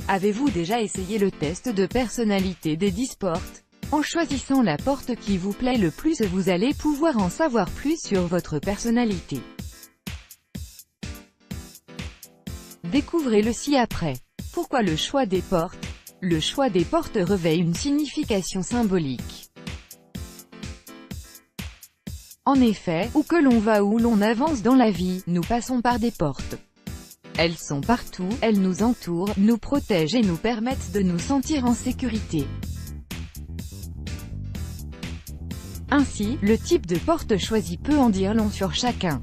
Avez-vous déjà essayé le test de personnalité des 10 portes? En choisissant la porte qui vous plaît le plus, vous allez pouvoir en savoir plus sur votre personnalité. Découvrez-le ci-après. Pourquoi le choix des portes? Le choix des portes revêt une signification symbolique. En effet, où que l'on va, où l'on avance dans la vie, nous passons par des portes. Elles sont partout, elles nous entourent, nous protègent et nous permettent de nous sentir en sécurité. Ainsi, le type de porte choisi peut en dire long sur chacun.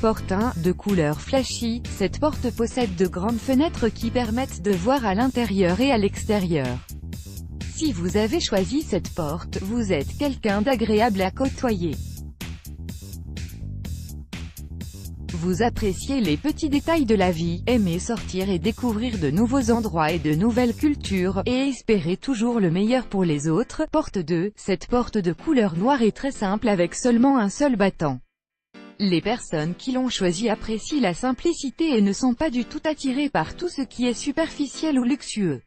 Porte 1, de couleur flashy, cette porte possède de grandes fenêtres qui permettent de voir à l'intérieur et à l'extérieur. Si vous avez choisi cette porte, vous êtes quelqu'un d'agréable à côtoyer. Vous appréciez les petits détails de la vie, aimez sortir et découvrir de nouveaux endroits et de nouvelles cultures, et espérez toujours le meilleur pour les autres. Porte 2, cette porte de couleur noire est très simple avec seulement un seul battant. Les personnes qui l'ont choisi apprécient la simplicité et ne sont pas du tout attirées par tout ce qui est superficiel ou luxueux.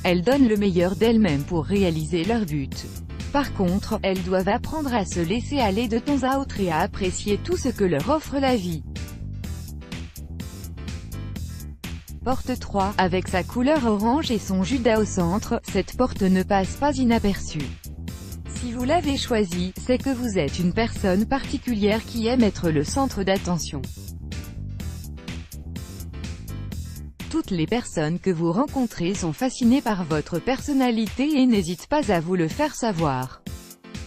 Elles donnent le meilleur d'elles-mêmes pour réaliser leur but. Par contre, elles doivent apprendre à se laisser aller de temps à autre et à apprécier tout ce que leur offre la vie. Porte 3, avec sa couleur orange et son judas au centre, cette porte ne passe pas inaperçue. Si vous l'avez choisie, c'est que vous êtes une personne particulière qui aime être le centre d'attention. Toutes les personnes que vous rencontrez sont fascinées par votre personnalité et n'hésitent pas à vous le faire savoir.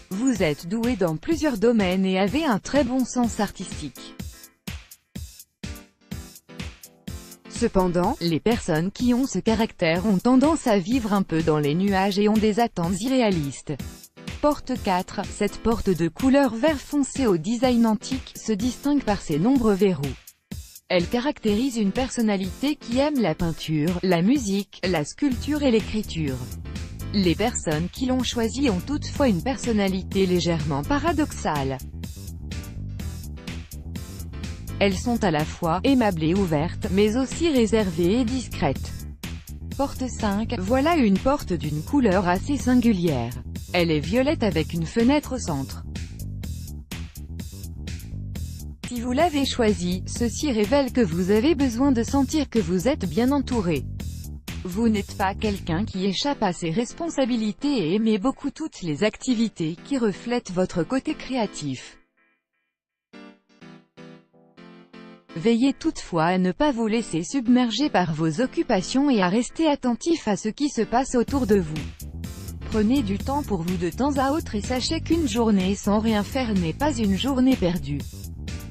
Vous êtes doué dans plusieurs domaines et avez un très bon sens artistique. Cependant, les personnes qui ont ce caractère ont tendance à vivre un peu dans les nuages et ont des attentes irréalistes. Porte 4, cette porte de couleur vert foncé au design antique, se distingue par ses nombreux verrous. Elle caractérise une personnalité qui aime la peinture, la musique, la sculpture et l'écriture. Les personnes qui l'ont choisi ont toutefois une personnalité légèrement paradoxale. Elles sont à la fois aimables et ouvertes, mais aussi réservées et discrètes. Porte 5, voilà une porte d'une couleur assez singulière. Elle est violette avec une fenêtre au centre. Si vous l'avez choisi, ceci révèle que vous avez besoin de sentir que vous êtes bien entouré. Vous n'êtes pas quelqu'un qui échappe à ses responsabilités et aimez beaucoup toutes les activités qui reflètent votre côté créatif. Veillez toutefois à ne pas vous laisser submerger par vos occupations et à rester attentif à ce qui se passe autour de vous. Prenez du temps pour vous de temps à autre et sachez qu'une journée sans rien faire n'est pas une journée perdue.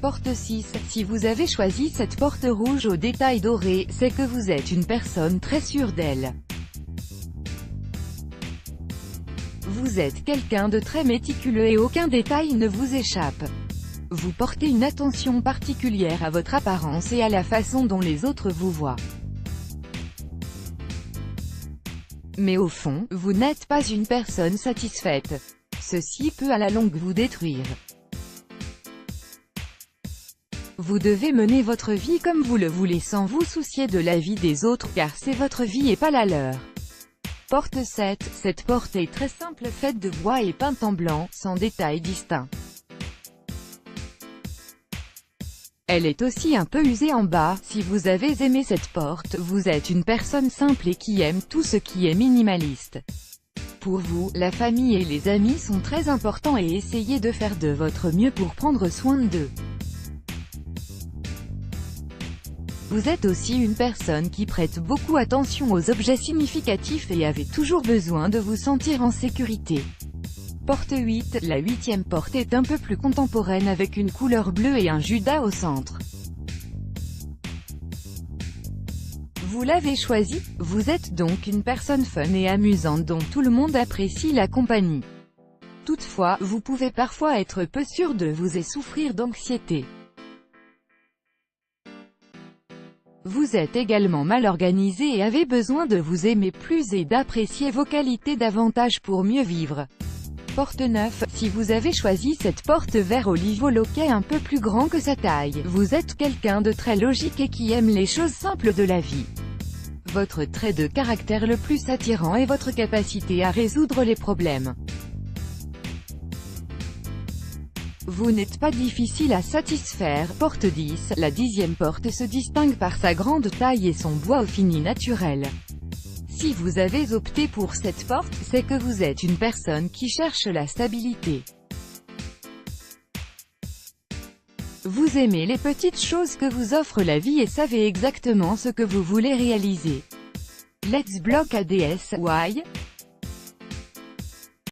Porte 6, si vous avez choisi cette porte rouge aux détails dorés, c'est que vous êtes une personne très sûre d'elle. Vous êtes quelqu'un de très méticuleux et aucun détail ne vous échappe. Vous portez une attention particulière à votre apparence et à la façon dont les autres vous voient. Mais au fond, vous n'êtes pas une personne satisfaite. Ceci peut à la longue vous détruire. Vous devez mener votre vie comme vous le voulez sans vous soucier de la vie des autres car c'est votre vie et pas la leur. Porte 7, cette porte est très simple faite de bois et peinte en blanc, sans détails distincts. Elle est aussi un peu usée en bas. Si vous avez aimé cette porte, vous êtes une personne simple et qui aime tout ce qui est minimaliste. Pour vous, la famille et les amis sont très importants et essayez de faire de votre mieux pour prendre soin d'eux. Vous êtes aussi une personne qui prête beaucoup attention aux objets significatifs et avez toujours besoin de vous sentir en sécurité. Porte 8, la 8e porte est un peu plus contemporaine avec une couleur bleue et un judas au centre. Vous l'avez choisi, vous êtes donc une personne fun et amusante dont tout le monde apprécie la compagnie. Toutefois, vous pouvez parfois être peu sûr de vous et souffrir d'anxiété. Vous êtes également mal organisé et avez besoin de vous aimer plus et d'apprécier vos qualités davantage pour mieux vivre. Porte 9. Si vous avez choisi cette porte vert olive au loquet un peu plus grand que sa taille, vous êtes quelqu'un de très logique et qui aime les choses simples de la vie. Votre trait de caractère le plus attirant est votre capacité à résoudre les problèmes. Vous n'êtes pas difficile à satisfaire. Porte 10. La 10e porte se distingue par sa grande taille et son bois au fini naturel. Si vous avez opté pour cette porte, c'est que vous êtes une personne qui cherche la stabilité. Vous aimez les petites choses que vous offre la vie et savez exactement ce que vous voulez réaliser. Let's block ADS. Why?